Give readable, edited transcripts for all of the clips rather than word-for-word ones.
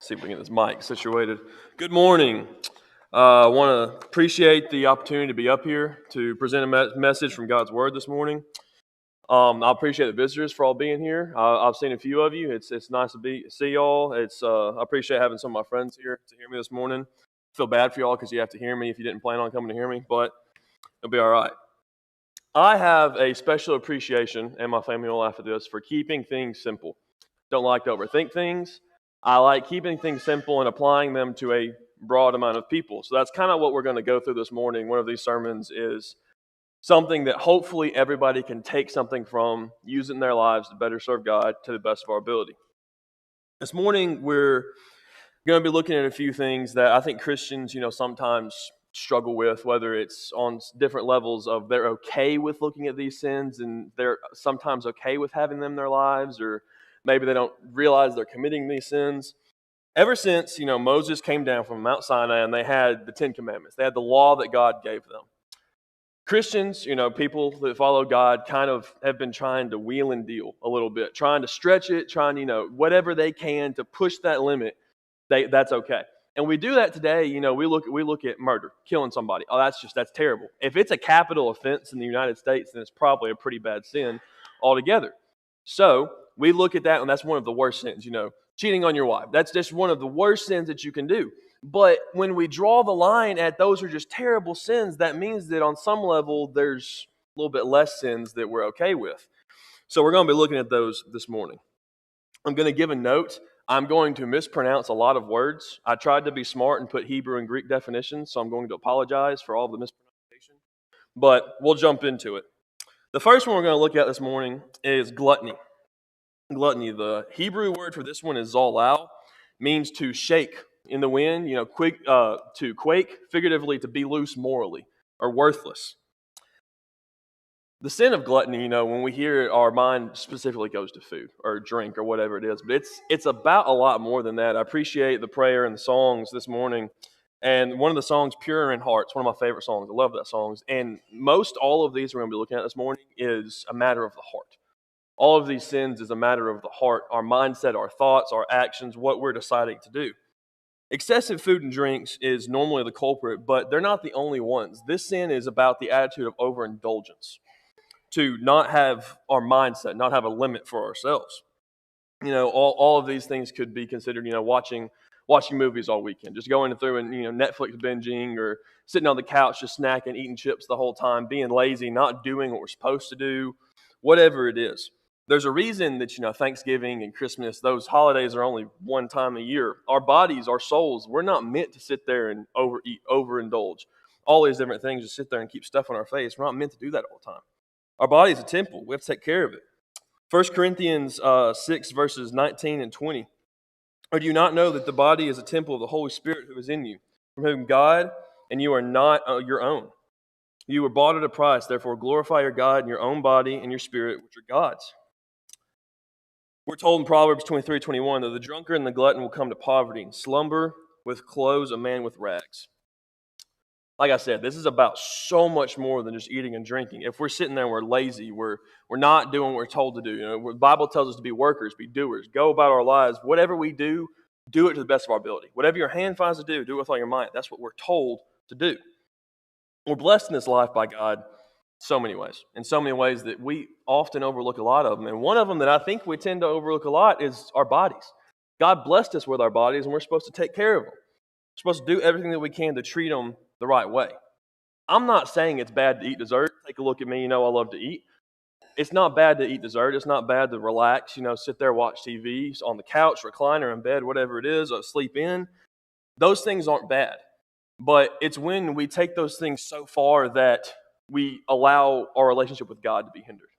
see if we can get this mic situated. Good morning. I want to appreciate the opportunity to be up here to present a message from God's Word this morning. I appreciate the visitors for all being here. I've seen a few of you. It's nice to see y'all. I appreciate having some of my friends here to hear me this morning. I feel bad for y'all because you have to hear me if you didn't plan on coming to hear me, but it'll be all right. I have a special appreciation, and my family will laugh at this, for keeping things simple. Don't like to overthink things. I like keeping things simple and applying them to a broad amount of people. So that's kind of what we're going to go through this morning. One of these sermons is something that hopefully everybody can take something from, use it in their lives to better serve God to the best of our ability. This morning, we're going to be looking at a few things that I think Christians, sometimes struggle with, whether it's on different levels of they're okay with looking at these sins and they're sometimes okay with having them in their lives, or maybe they don't realize they're committing these sins. Ever since, Moses came down from Mount Sinai and they had the 10 Commandments, they had the law that God gave them. Christians, people that follow God kind of have been trying to wheel and deal a little bit, trying to stretch it, trying, whatever they can to push that limit, that's okay. And we do that today, we look at murder, killing somebody. Oh, that's terrible. If it's a capital offense in the United States, then it's probably a pretty bad sin altogether. So we look at that, and that's one of the worst sins, cheating on your wife. That's just one of the worst sins that you can do. But when we draw the line at those are just terrible sins, that means that on some level, there's a little bit less sins that we're okay with. So we're going to be looking at those this morning. I'm going to give a note. I'm going to mispronounce a lot of words. I tried to be smart and put Hebrew and Greek definitions, so I'm going to apologize for all the mispronunciation. But we'll jump into it. The first one we're going to look at this morning is gluttony. Gluttony, the Hebrew word for this one is zolal, means to shake in the wind, to quake, figuratively to be loose morally or worthless. The sin of gluttony, when we hear it, our mind specifically goes to food or drink or whatever it is. But it's about a lot more than that. I appreciate the prayer and the songs this morning. And one of the songs, Pure in Heart, is one of my favorite songs. I love that song. And most all of these we're going to be looking at this morning is a matter of the heart. All of these sins is a matter of the heart, our mindset, our thoughts, our actions, what we're deciding to do. Excessive food and drinks is normally the culprit, but they're not the only ones. This sin is about the attitude of overindulgence, to not have our mindset, not have a limit for ourselves. All of these things could be considered, watching movies all weekend, just going through and, Netflix binging, or sitting on the couch just snacking, eating chips the whole time, being lazy, not doing what we're supposed to do, whatever it is. There's a reason that, Thanksgiving and Christmas, those holidays are only one time a year. Our bodies, our souls, we're not meant to sit there and overeat, overindulge. All these different things, just sit there and keep stuff on our face. We're not meant to do that all the time. Our body is a temple. We have to take care of it. 1 Corinthians 6, verses 19 and 20. Or do you not know that the body is a temple of the Holy Spirit who is in you, from whom God, and you are not your own? You were bought at a price, therefore glorify your God in your own body and your spirit, which are God's. We're told in Proverbs 23:21 that the drunkard and the glutton will come to poverty and slumber with clothes a man with rags. Like I said, this is about so much more than just eating and drinking. If we're sitting there and we're lazy, we're not doing what we're told to do. The Bible tells us to be workers, be doers, go about our lives. Whatever we do it to the best of our ability. Whatever your hand finds to do it with all your might. That's what we're told to do. We're blessed in this life by God in so many ways that we often overlook a lot of them. And one of them that I think we tend to overlook a lot is our bodies. God blessed us with our bodies, and we're supposed to take care of them. We're supposed to do everything that we can to treat them the right way. I'm not saying it's bad to eat dessert. Take a look at me, I love to eat. It's not bad to eat dessert. It's not bad to relax, sit there, watch TV on the couch, recliner, in bed, whatever it is, or sleep in. Those things aren't bad. But it's when we take those things so far that we allow our relationship with God to be hindered.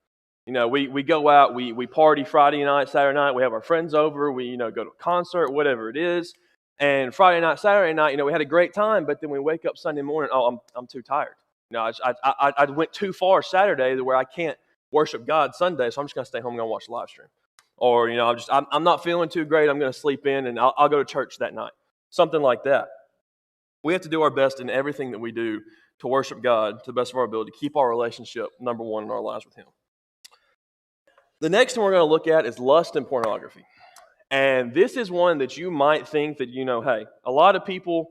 We go out, we party Friday night, Saturday night, we have our friends over, we go to a concert, whatever it is. And Friday night, Saturday night, we had a great time, but then we wake up Sunday morning, I'm too tired. I went too far Saturday to where I can't worship God Sunday, so I'm just going to stay home and go watch the live stream. Or, I'm not feeling too great, I'm going to sleep in and I'll go to church that night. Something like that. We have to do our best in everything that we do to worship God to the best of our ability, to keep our relationship number one in our lives with Him. The next one we're going to look at is lust and pornography. And this is one that you might think that, hey, a lot of people,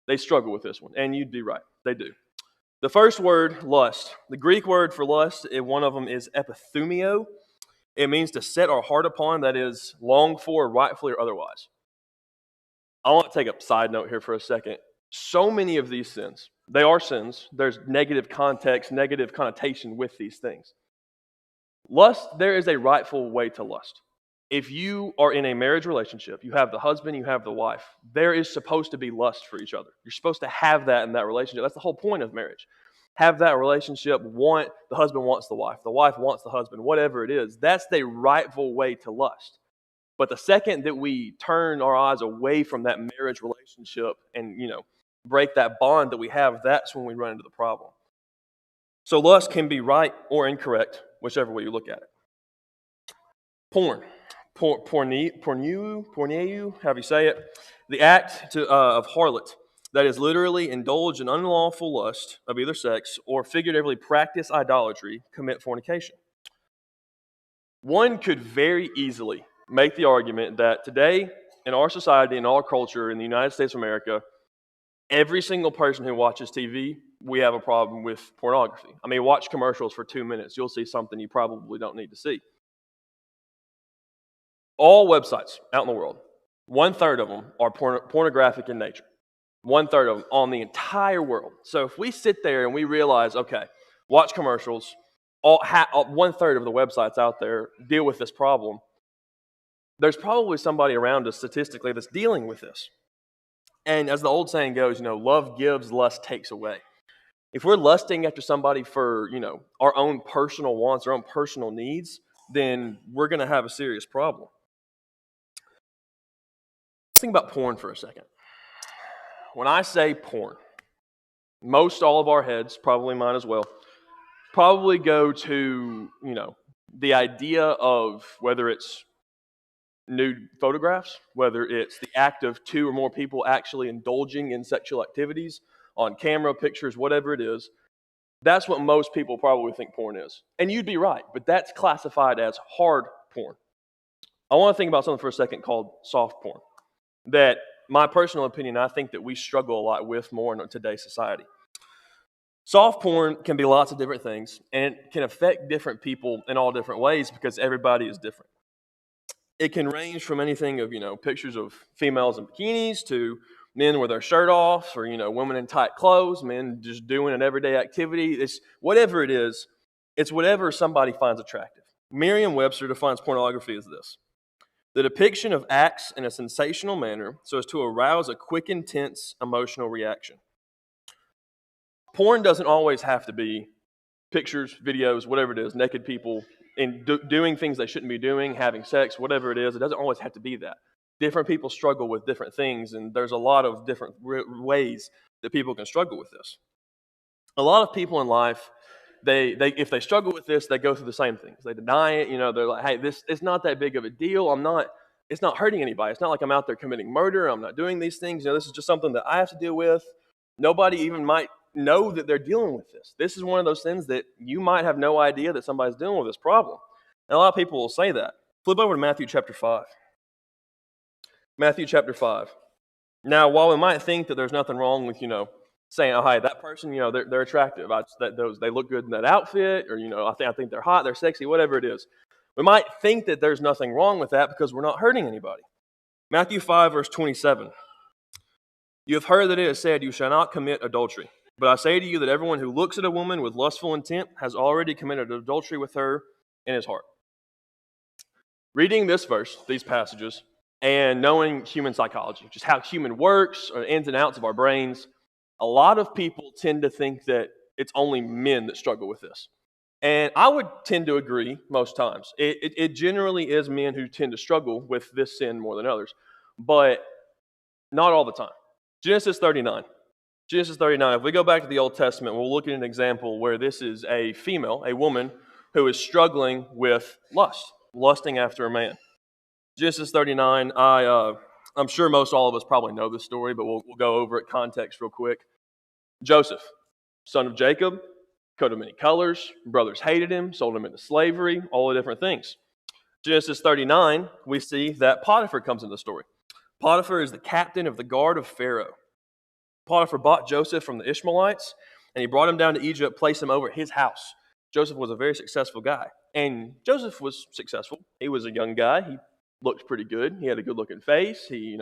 they struggle with this one. And you'd be right. They do. The first word, lust. The Greek word for lust, one of them is epithumio. It means to set our heart upon, that is, long for, rightfully or otherwise. I want to take a side note here for a second. So many of these sins, they are sins. There's negative context, negative connotation with these things. Lust, there is a rightful way to lust. If you are in a marriage relationship, you have the husband, you have the wife, there is supposed to be lust for each other. You're supposed to have that in that relationship. That's the whole point of marriage. Have that relationship, the husband wants the wife wants the husband, whatever it is. That's the rightful way to lust. But the second that we turn our eyes away from that marriage relationship and, break that bond that we have, that's when we run into the problem. So lust can be right or incorrect, whichever way you look at it. Porneu, however you say it, the act of harlot, that is literally indulge in unlawful lust of either sex or figuratively practice idolatry, commit fornication. One could very easily make the argument that today in our society, in our culture, in the United States of America, every single person who watches TV, we have a problem with pornography. I mean, watch commercials for 2 minutes. You'll see something you probably don't need to see. All websites out in the world, 1/3 of them are pornographic in nature. 1/3 of them on the entire world. So if we sit there and we realize, okay, watch commercials, 1/3 of the websites out there deal with this problem, there's probably somebody around us statistically that's dealing with this. And as the old saying goes, love gives, lust takes away. If we're lusting after somebody for, our own personal wants, our own personal needs, then we're going to have a serious problem. Let's think about porn for a second. When I say porn, most all of our heads, probably mine as well, probably go to, the idea of whether it's nude photographs, whether it's the act of 2 or more people actually indulging in sexual activities on camera, pictures, whatever it is. That's what most people probably think porn is. And you'd be right, but that's classified as hard porn. I want to think about something for a second called soft porn. That, my personal opinion, I think that we struggle a lot with more in today's society. Soft porn can be lots of different things, and it can affect different people in all different ways because everybody is different. It can range from anything of, pictures of females in bikinis to men with their shirt off or, women in tight clothes, men just doing an everyday activity. It's whatever it is, it's whatever somebody finds attractive. Merriam-Webster defines pornography as this: the depiction of acts in a sensational manner so as to arouse a quick, intense emotional reaction. Porn doesn't always have to be pictures, videos, whatever it is, naked people and doing things they shouldn't be doing, having sex, whatever it is. It doesn't always have to be that. Different people struggle with different things, and there's a lot of different ways that people can struggle with this. A lot of people in life, if they struggle with this, they go through the same things. They deny it. They're like, hey, it's not that big of a deal. It's not hurting anybody. It's not like I'm out there committing murder. I'm not doing these things. This is just something that I have to deal with. Nobody even might know that they're dealing with this. This is one of those things that you might have no idea that somebody's dealing with this problem. And a lot of people will say that. Flip over to Matthew chapter 5. Matthew chapter 5. Now, while we might think that there's nothing wrong with, saying, oh, hey, that person, they're attractive. They look good in that outfit, or, I think they're hot, they're sexy, whatever it is. We might think that there's nothing wrong with that because we're not hurting anybody. Matthew 5, verse 27. You have heard that it is said, you shall not commit adultery. But I say to you that everyone who looks at a woman with lustful intent has already committed adultery with her in his heart. Reading this verse, these passages, and knowing human psychology, just how human works, or ins and outs of our brains, a lot of people tend to think that it's only men that struggle with this. And I would tend to agree most times. It generally is men who tend to struggle with this sin more than others, but not all the time. Genesis 39. Genesis 39, if we go back to the Old Testament, we'll look at an example where this is a female, a woman, who is struggling with lusting after a man. Genesis 39, I'm sure most all of us probably know this story, but we'll go over it context real quick. Joseph, son of Jacob, coat of many colors, brothers hated him, sold him into slavery, all the different things. Genesis 39, we see that Potiphar comes into the story. Potiphar is the captain of the guard of Pharaoh. Potiphar bought Joseph from the Ishmaelites, and he brought him down to Egypt, placed him over at his house. Joseph was a very successful guy, and Joseph was successful. He was a young guy. He looked pretty good. He had a good-looking face. He,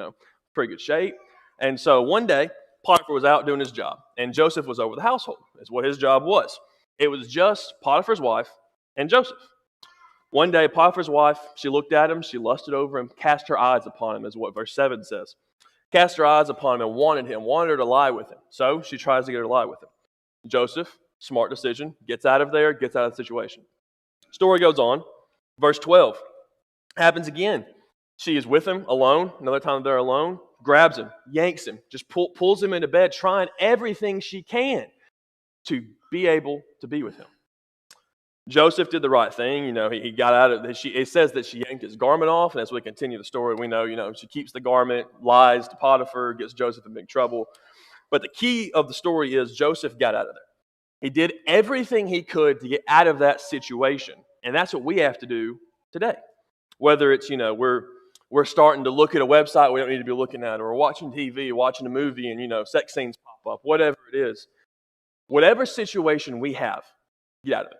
pretty good shape. And so one day, Potiphar was out doing his job, and Joseph was over the household. That's what his job was. It was just Potiphar's wife and Joseph. One day, Potiphar's wife, she looked at him, she lusted over him, cast her eyes upon him, is what verse 7 says. Cast her eyes upon him and wanted her to lie with him. So she tries to get her to lie with him. Joseph, smart decision, gets out of there, gets out of the situation. Story goes on. Verse 12 happens again. She is with him alone. Another time they're alone. Grabs him, yanks him, just pulls him into bed, trying everything she can to be able to be with him. Joseph did the right thing. He got out of it. It says that she yanked his garment off, and as we continue the story, we know, she keeps the garment, lies to Potiphar, gets Joseph in big trouble. But the key of the story is Joseph got out of there. He did everything he could to get out of that situation, and that's what we have to do today. Whether it's, we're starting to look at a website we don't need to be looking at, or we're watching TV, watching a movie, and, sex scenes pop up, whatever it is. Whatever situation we have, get out of it.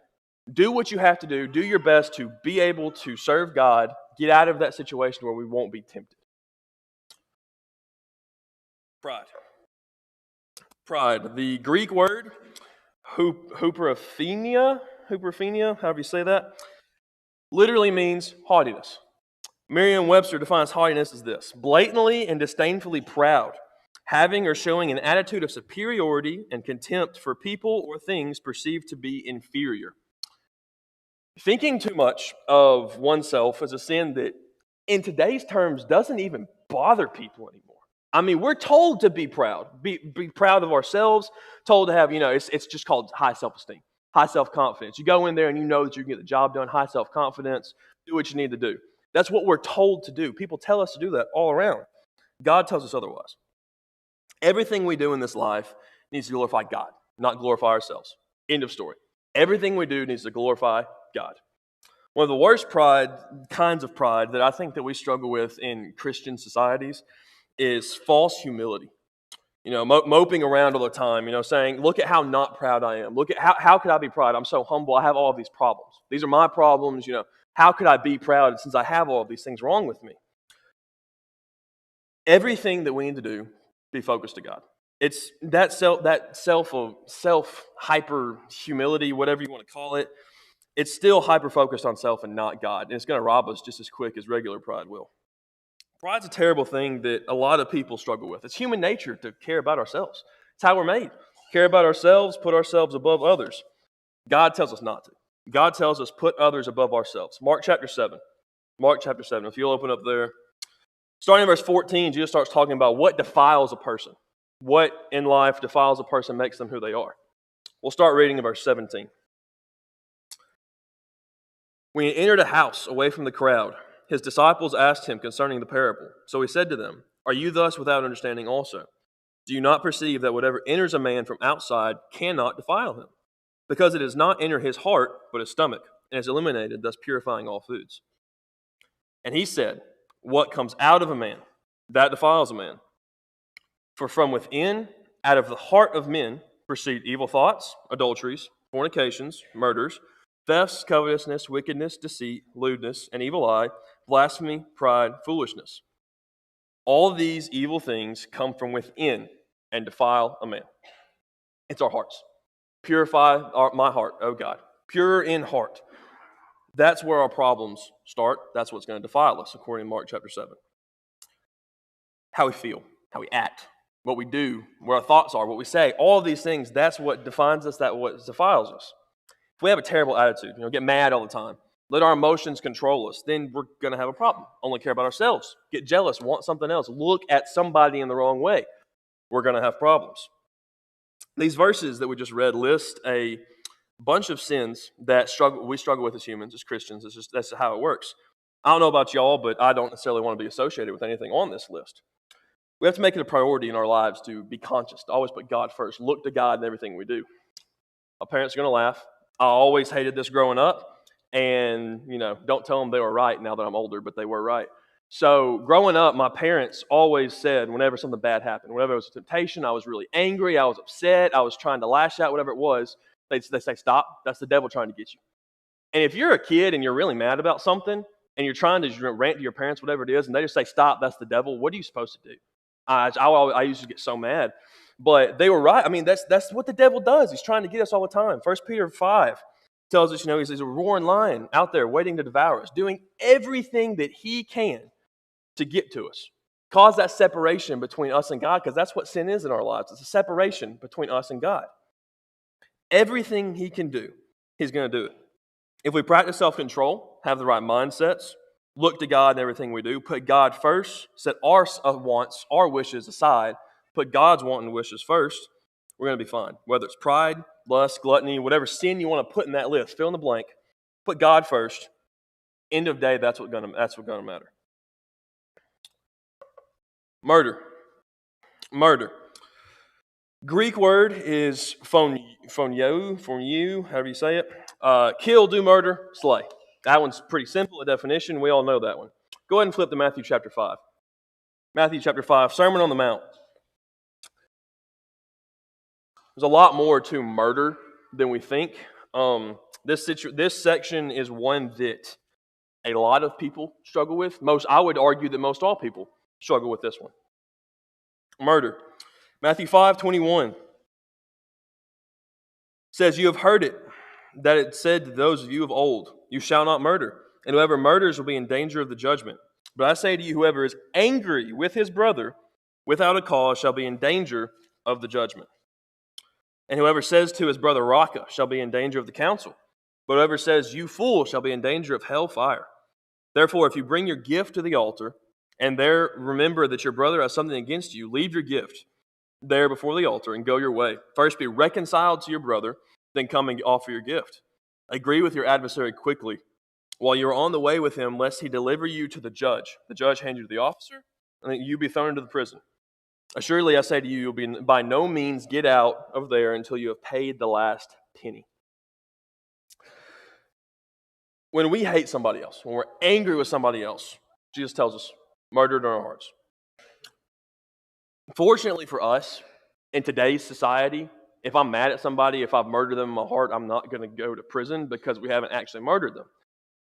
Do what you have to do. Do your best to be able to serve God. Get out of that situation where we won't be tempted. Pride. The Greek word, huperophenia, however you say that, literally means haughtiness. Merriam-Webster defines haughtiness as this: blatantly and disdainfully proud, having or showing an attitude of superiority and contempt for people or things perceived to be inferior. Thinking too much of oneself is a sin that, in today's terms, doesn't even bother people anymore. I mean, we're told to be proud, be proud of ourselves, told to have, it's just called high self-esteem, high self-confidence. You go in there and you know that you can get the job done, high self-confidence, do what you need to do. That's what we're told to do. People tell us to do that all around. God tells us otherwise. Everything we do in this life needs to glorify God, not glorify ourselves. End of story. Everything we do needs to glorify God. One of the worst kinds of pride that I think that we struggle with in Christian societies is false humility. Moping around all the time, saying, look at how not proud I am. Look at how could I be proud? I'm so humble. I have all of these problems. These are my problems. How could I be proud since I have all of these things wrong with me? Everything that we need to do, be focused to God. It's that self hyper humility, whatever you want to call it. It's still hyper focused on self and not God, and it's going to rob us just as quick as regular pride will. Pride's a terrible thing that a lot of people struggle with. It's human nature to care about ourselves. It's how we're made. Care about ourselves, put ourselves above others. God tells us not to. God tells us put others above ourselves. Mark chapter 7. If you'll open up there. Starting in verse 14, Jesus starts talking about what defiles a person. What in life defiles a person, makes them who they are. We'll start reading in verse 17. When he entered a house away from the crowd, his disciples asked him concerning the parable. So he said to them, "Are you thus without understanding also? Do you not perceive that whatever enters a man from outside cannot defile him? Because it does not enter his heart, but his stomach, and is eliminated, thus purifying all foods." And he said, "What comes out of a man, that defiles a man. For from within, out of the heart of men, proceed evil thoughts, adulteries, fornications, murders, thefts, covetousness, wickedness, deceit, lewdness, an evil eye, blasphemy, pride, foolishness. All these evil things come from within and defile a man." It's our hearts. Purify my heart, O God. Pure in heart. That's where our problems start. That's what's going to defile us, according to Mark chapter 7. How we feel, how we act, what we do, where our thoughts are, what we say, all of these things, that's what defines us, that's what defiles us. If we have a terrible attitude, get mad all the time, let our emotions control us, then we're going to have a problem. Only care about ourselves, get jealous, want something else, look at somebody in the wrong way, we're going to have problems. These verses that we just read list a bunch of sins that we struggle with as humans, as Christians. That's how it works. I don't know about y'all, but I don't necessarily want to be associated with anything on this list. We have to make it a priority in our lives to be conscious, to always put God first, look to God in everything we do. My parents are going to laugh. I always hated this growing up. And, don't tell them they were right now that I'm older, but they were right. So growing up, my parents always said whenever something bad happened, whenever it was a temptation, I was really angry, I was upset, I was trying to lash out, whatever it was, they say, stop, that's the devil trying to get you. And if you're a kid and you're really mad about something and you're trying to rant to your parents, whatever it is, and they just say, stop, that's the devil, what are you supposed to do? I used to get so mad. But they were right. I mean, that's what the devil does. He's trying to get us all the time. 1 Peter 5 tells us, he's a roaring lion out there waiting to devour us, doing everything that he can to get to us. Cause that separation between us and God, because that's what sin is in our lives. It's a separation between us and God. Everything he can do, he's going to do it. If we practice self-control, have the right mindsets, look to God in everything we do, put God first, set our wants, our wishes aside, put God's wants and wishes first, we're going to be fine. Whether it's pride, lust, gluttony, whatever sin you want to put in that list, fill in the blank, put God first. End of day, that's what's going to matter. Murder. Greek word is phonio, however you say it. Kill, do murder, slay. That one's pretty simple, a definition. We all know that one. Go ahead and flip to Matthew chapter 5. Matthew chapter 5, Sermon on the Mount. There's a lot more to murder than we think. This section is one that a lot of people struggle with. I would argue that most all people struggle with this one. Murder. Matthew 5:21 says, you have heard it, that it said to those of you of old, you shall not murder, and whoever murders will be in danger of the judgment. But I say to you, whoever is angry with his brother without a cause shall be in danger of the judgment. And whoever says to his brother, Raka, shall be in danger of the council. But whoever says, you fool, shall be in danger of hell fire. Therefore, if you bring your gift to the altar, and there remember that your brother has something against you, leave your gift there before the altar and go your way. First be reconciled to your brother, then come and offer your gift. Agree with your adversary quickly, while you are on the way with him, lest he deliver you to the judge. The judge hand you to the officer, and then you be thrown into the prison. Assuredly, I say to you, you'll be by no means get out of there until you have paid the last penny. When we hate somebody else, when we're angry with somebody else, Jesus tells us, murdered in our hearts. Fortunately for us, in today's society, if I'm mad at somebody, if I've murdered them in my heart, I'm not going to go to prison because we haven't actually murdered them.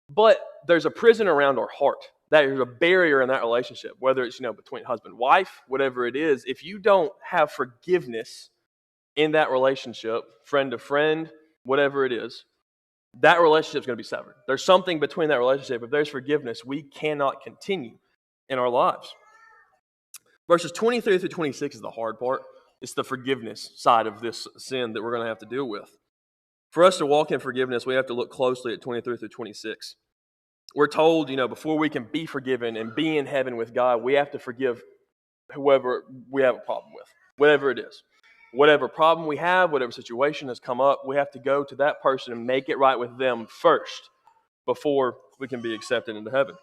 But there's a prison around our heart. There's a barrier in that relationship, whether it's between husband and wife, whatever it is. If you don't have forgiveness in that relationship, friend to friend, whatever it is, that relationship is going to be severed. There's something between that relationship. If there's forgiveness, we cannot continue in our lives. Verses 23 through 26 is the hard part. It's the forgiveness side of this sin that we're going to have to deal with. For us to walk in forgiveness, we have to look closely at 23 through 26. We're told, before we can be forgiven and be in heaven with God, we have to forgive whoever we have a problem with, whatever it is. Whatever problem we have, whatever situation has come up, we have to go to that person and make it right with them first before we can be accepted into heaven.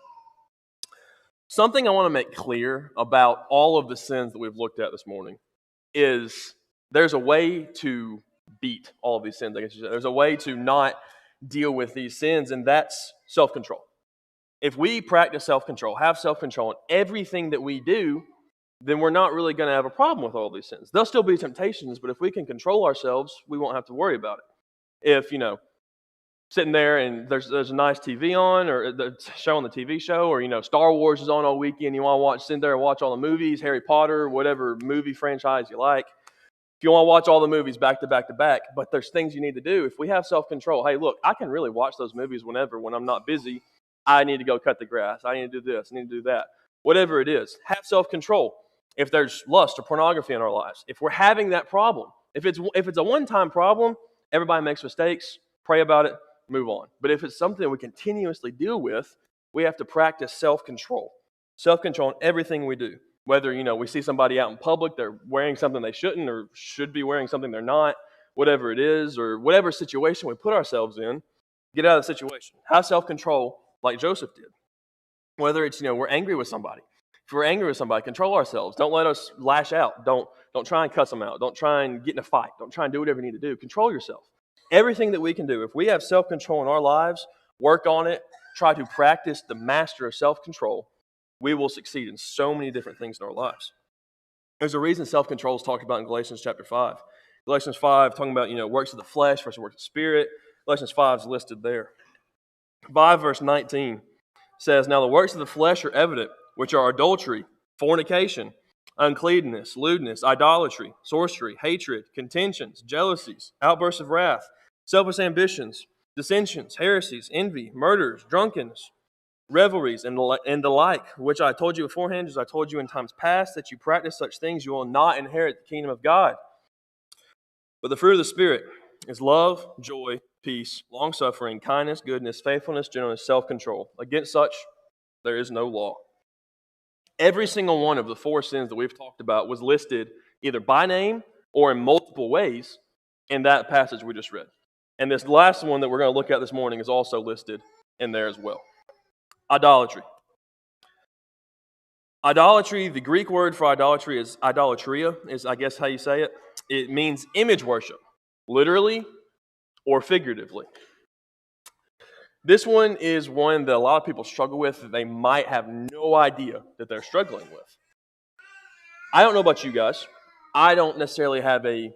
Something I want to make clear about all of the sins that we've looked at this morning is there's a way to beat all of these sins, I guess you said. There's a way to not deal with these sins, and that's self-control. If we practice self-control, have self-control in everything that we do, then we're not really going to have a problem with all these sins. There'll still be temptations, but if we can control ourselves, we won't have to worry about it. If, sitting there and there's a nice TV on, or the show on the TV show, or, Star Wars is on all weekend, you want to sit there and watch all the movies, Harry Potter, whatever movie franchise you like. If you want to watch all the movies back to back to back, but there's things you need to do. If we have self-control, hey, look, I can really watch those movies when I'm not busy. I need to go cut the grass. I need to do this. I need to do that. Whatever it is, have self-control. If there's lust or pornography in our lives, if we're having that problem, if it's a one-time problem, everybody makes mistakes, pray about it, move on. But if it's something we continuously deal with, we have to practice self-control. Self-control in everything we do. Whether, we see somebody out in public, they're wearing something they shouldn't or should be wearing something they're not, whatever it is, or whatever situation we put ourselves in, get out of the situation. Have self-control like Joseph did. Whether it's, we're angry with somebody. If we're angry with somebody, control ourselves. Don't let us lash out. Don't try and cuss them out. Don't try and get in a fight. Don't try and do whatever you need to do. Control yourself. Everything that we can do, if we have self-control in our lives, work on it, try to practice the master of self-control, we will succeed in so many different things in our lives. There's a reason self-control is talked about in Galatians chapter 5. Galatians 5 talking about, works of the flesh versus works of the spirit. Galatians 5 is listed there. 5 verse 19 says, "Now the works of the flesh are evident, which are adultery, fornication, uncleanness, lewdness, idolatry, sorcery, hatred, contentions, jealousies, outbursts of wrath, selfish ambitions, dissensions, heresies, envy, murders, drunkenness, revelries, and the like, which I told you beforehand, as I told you in times past, that you practice such things, you will not inherit the kingdom of God. But the fruit of the Spirit is love, joy, peace, long-suffering, kindness, goodness, faithfulness, gentleness, self-control. Against such, there is no law." Every single one of the 4 sins that we've talked about was listed either by name or in multiple ways in that passage we just read. And this last one that we're going to look at this morning is also listed in there as well. Idolatry. Idolatry, the Greek word for idolatry is idolatria, is I guess how you say it. It means image worship, literally or figuratively. This one is one that a lot of people struggle with that they might have no idea that they're struggling with. I don't know about you guys. I don't necessarily have a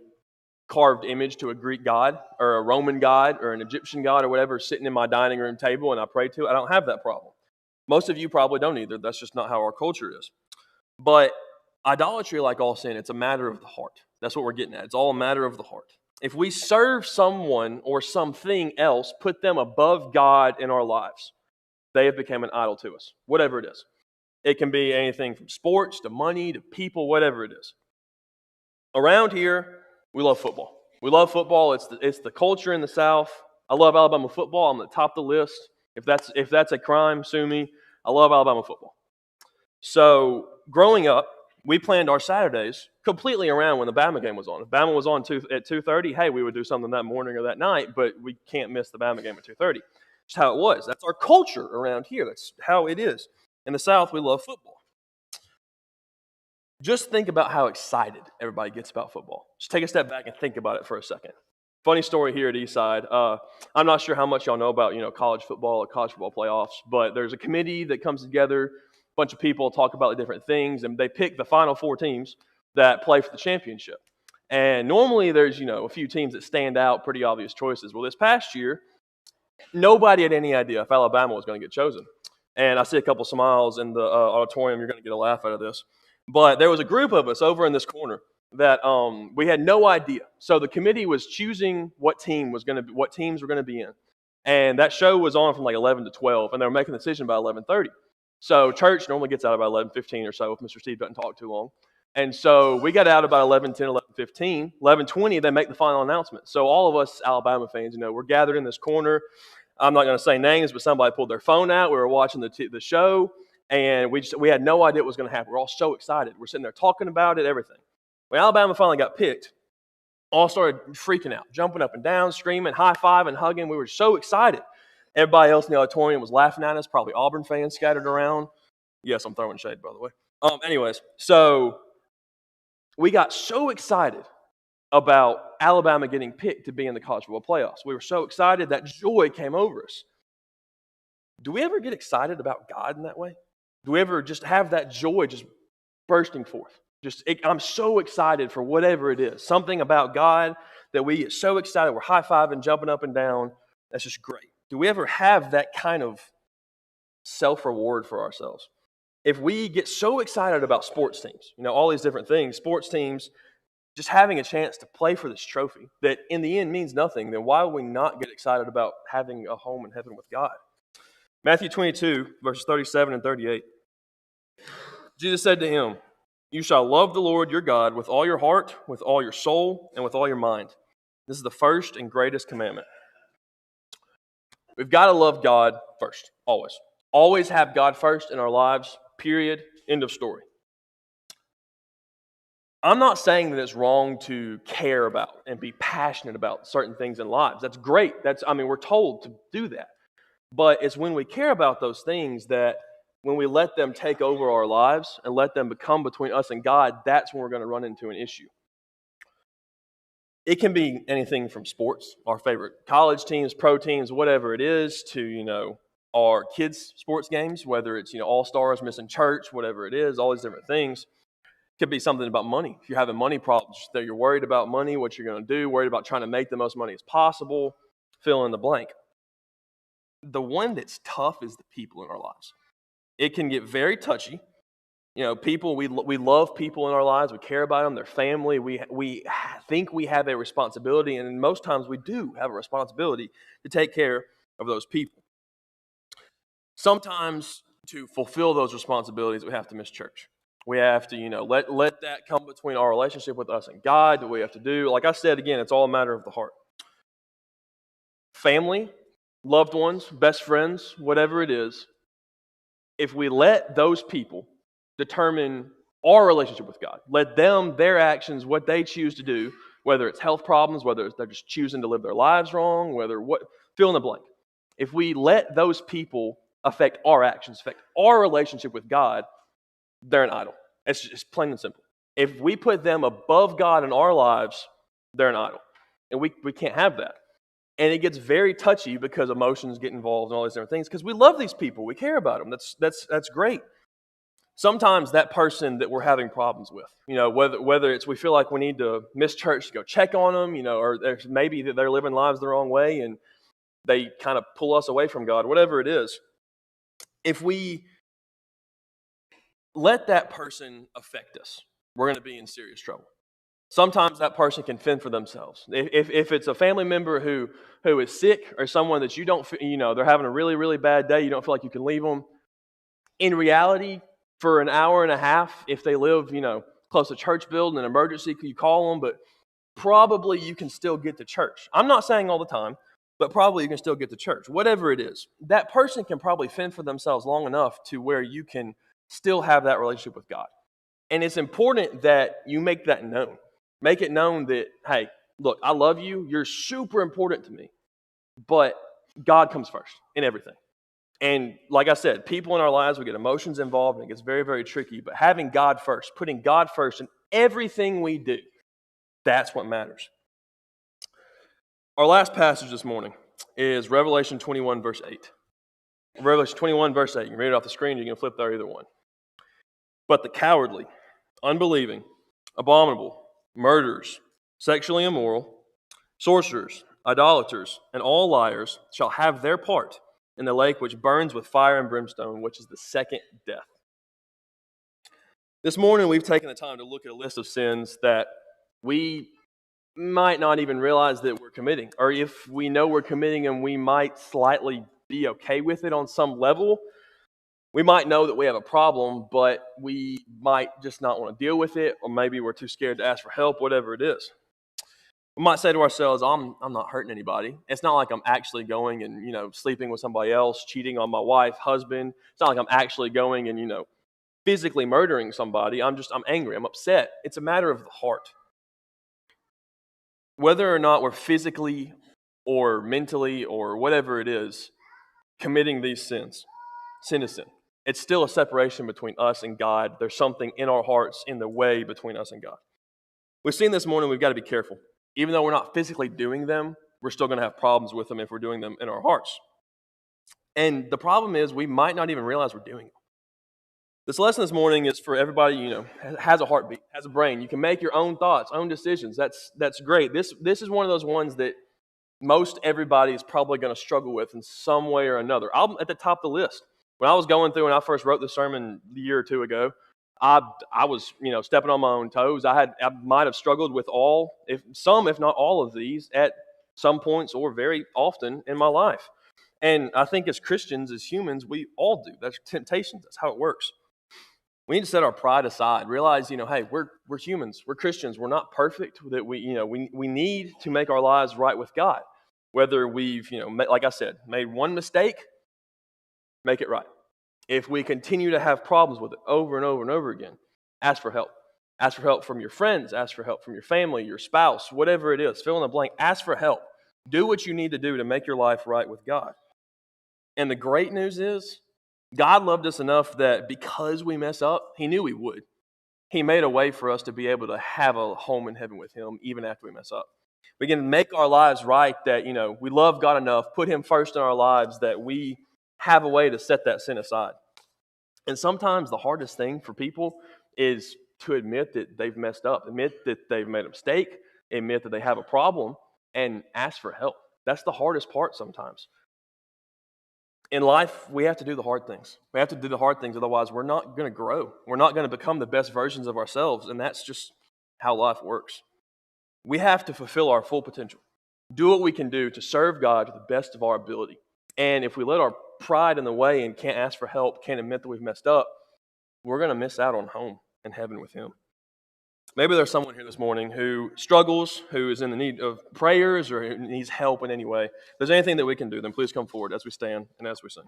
carved image to a Greek god or a Roman god or an Egyptian god or whatever sitting in my dining room table and I pray to. I don't have that problem. Most of you probably don't either. That's just not how our culture is. But idolatry, like all sin, it's a matter of the heart. That's what we're getting at. It's all a matter of the heart. If we serve someone or something else, put them above God in our lives, they have become an idol to us, whatever it is. It can be anything from sports to money to people, whatever it is. Around here, we love football. We love football. It's the culture in the South. I love Alabama football. I'm at the top of the list. If that's a crime, sue me. I love Alabama football. So growing up, we planned our Saturdays completely around when the Bama game was on. If Bama was on at 2:30, hey, we would do something that morning or that night, but we can't miss the Bama game at 2:30. Just how it was. That's our culture around here. That's how it is. In the South, we love football. Just think about how excited everybody gets about football. Just take a step back and think about it for a second. Funny story here at Eastside. I'm not sure how much y'all know about college football or college football playoffs, but there's a committee that comes together. A bunch of people talk about the different things, and they pick the final 4 teams that play for the championship. And normally there's a few teams that stand out, pretty obvious choices. Well, this past year, nobody had any idea if Alabama was going to get chosen. And I see a couple smiles in the auditorium. You're going to get a laugh out of this. But there was a group of us over in this corner that we had no idea. So the committee was choosing what teams were going to be in. And that show was on from like 11 to 12, and they were making the decision by 11:30. So church normally gets out about 11:15 or so if Mr. Steve doesn't talk too long. And so we got out about 11:10, 11:15. 11:20, they make the final announcement. So all of us Alabama fans, we're gathered in this corner. I'm not going to say names, but somebody pulled their phone out. We were watching the show, and we had no idea what was going to happen. We're all so excited. We're sitting there talking about it, everything. When Alabama finally got picked, all started freaking out, jumping up and down, screaming, high-fiving, hugging. We were so excited. Everybody else in the auditorium was laughing at us, probably Auburn fans scattered around. Yes, I'm throwing shade, by the way. Anyways, so we got so excited about Alabama getting picked to be in the college football playoffs. We were so excited that joy came over us. Do we ever get excited about God in that way? Do we ever just have that joy just bursting forth? I'm so excited for whatever it is. Something about God that we get so excited. We're high-fiving, jumping up and down. That's just great. Do we ever have that kind of self-reward for ourselves? If we get so excited about sports teams, all these different things, sports teams, just having a chance to play for this trophy that in the end means nothing, then why would we not get excited about having a home in heaven with God? Matthew 22, verses 37 and 38. Jesus said to him, "You shall love the Lord your God with all your heart, with all your soul, and with all your mind. This is the first and greatest commandment." We've got to love God first, always. Always have God first in our lives, period, end of story. I'm not saying that it's wrong to care about and be passionate about certain things in lives. That's great. We're told to do that. But it's when we care about those things that when we let them take over our lives and let them become between us and God, that's when we're going to run into an issue. It can be anything from sports, our favorite college teams, pro teams, whatever it is, to our kids' sports games, whether it's all-stars missing church, whatever it is, all these different things. It could be something about money. If you're having money problems, that you're worried about money, what you're going to do, worried about trying to make the most money as possible, fill in the blank. The one that's tough is the people in our lives. It can get very touchy. People, we love people in our lives. We care about them, their family. We think we have a responsibility, and most times we do have a responsibility to take care of those people. Sometimes to fulfill those responsibilities, we have to miss church. We have to, let that come between our relationship with us and God. That we have to do. Like I said, again, it's all a matter of the heart. Family, loved ones, best friends, whatever it is, if we let those people determine our relationship with God, let them, their actions, what they choose to do, whether it's health problems, whether they're just choosing to live their lives wrong, fill in the blank. If we let those people affect our actions, affect our relationship with God, they're an idol. It's just plain and simple. If we put them above God in our lives, they're an idol. And we can't have that. And it gets very touchy because emotions get involved and all these different things, because we love these people. We care about them. That's great. Sometimes that person that we're having problems with, whether it's we feel like we need to miss church to go check on them, or there's maybe that they're living lives the wrong way and they kind of pull us away from God, whatever it is. If we let that person affect us, we're going to be in serious trouble. Sometimes that person can fend for themselves. If it's a family member who is sick, or someone that you don't, they're having a really, really bad day, you don't feel like you can leave them. In reality, for an hour and a half, if they live, close to church building, an emergency, you call them, but probably you can still get to church. I'm not saying all the time, but probably you can still get to church. Whatever it is, that person can probably fend for themselves long enough to where you can still have that relationship with God. And it's important that you make that known. Make it known that, hey, look, I love you. You're super important to me. But God comes first in everything. And like I said, people in our lives, we get emotions involved, and it gets very, very tricky. But having God first, putting God first in everything we do, that's what matters. Our last passage this morning is Revelation 21, verse 8. Revelation 21, verse 8. You can read it off the screen. You can flip there, either one. But the cowardly, unbelieving, abominable, murderers, sexually immoral, sorcerers, idolaters, and all liars shall have their part in the lake which burns with fire and brimstone, which is the second death. This morning we've taken the time to look at a list of sins that we might not even realize that we're committing. Or if we know we're committing them, we might slightly be okay with it on some level. We might know that we have a problem, but we might just not want to deal with it, or maybe we're too scared to ask for help, whatever it is. We might say to ourselves, I'm not hurting anybody. It's not like I'm actually going and, sleeping with somebody else, cheating on my wife, husband. It's not like I'm actually going and, physically murdering somebody. I'm angry. I'm upset. It's a matter of the heart. Whether or not we're physically or mentally or whatever it is committing these sins, sin is sin. It's still a separation between us and God. There's something in our hearts in the way between us and God. We've seen this morning, we've got to be careful. Even though we're not physically doing them, we're still going to have problems with them if we're doing them in our hearts. And the problem is we might not even realize we're doing them. This lesson this morning is for everybody, has a heartbeat, has a brain. You can make your own thoughts, own decisions. That's great. This is one of those ones that most everybody is probably going to struggle with in some way or another. I'm at the top of the list. When I was going through and I first wrote this sermon a year or two ago, I was, stepping on my own toes. I might have struggled with if not all of these at some points or very often in my life. And I think as Christians, as humans, we all do. That's temptations. That's how it works. We need to set our pride aside. Realize, hey, we're humans. We're Christians. We're not perfect. That we need to make our lives right with God. Whether we've, like I said, made one mistake, make it right. If we continue to have problems with it over and over and over again, ask for help. Ask for help from your friends. Ask for help from your family, your spouse, whatever it is. Fill in the blank. Ask for help. Do what you need to do to make your life right with God. And the great news is, God loved us enough that because we mess up, He knew He would. He made a way for us to be able to have a home in heaven with Him even after we mess up. We can make our lives right that, we love God enough, put Him first in our lives, that we have a way to set that sin aside. And sometimes the hardest thing for people is to admit that they've messed up, admit that they've made a mistake, admit that they have a problem, and ask for help. That's the hardest part sometimes. In life, we have to do the hard things. We have to do the hard things, otherwise we're not going to grow. We're not going to become the best versions of ourselves, and that's just how life works. We have to fulfill our full potential. Do what we can do to serve God to the best of our ability. And if we let our pride in the way and can't ask for help, can't admit that we've messed up, we're going to miss out on home and heaven with Him. Maybe there's someone here this morning who struggles, who is in the need of prayers or who needs help in any way. If there's anything that we can do, then please come forward as we stand and as we sing.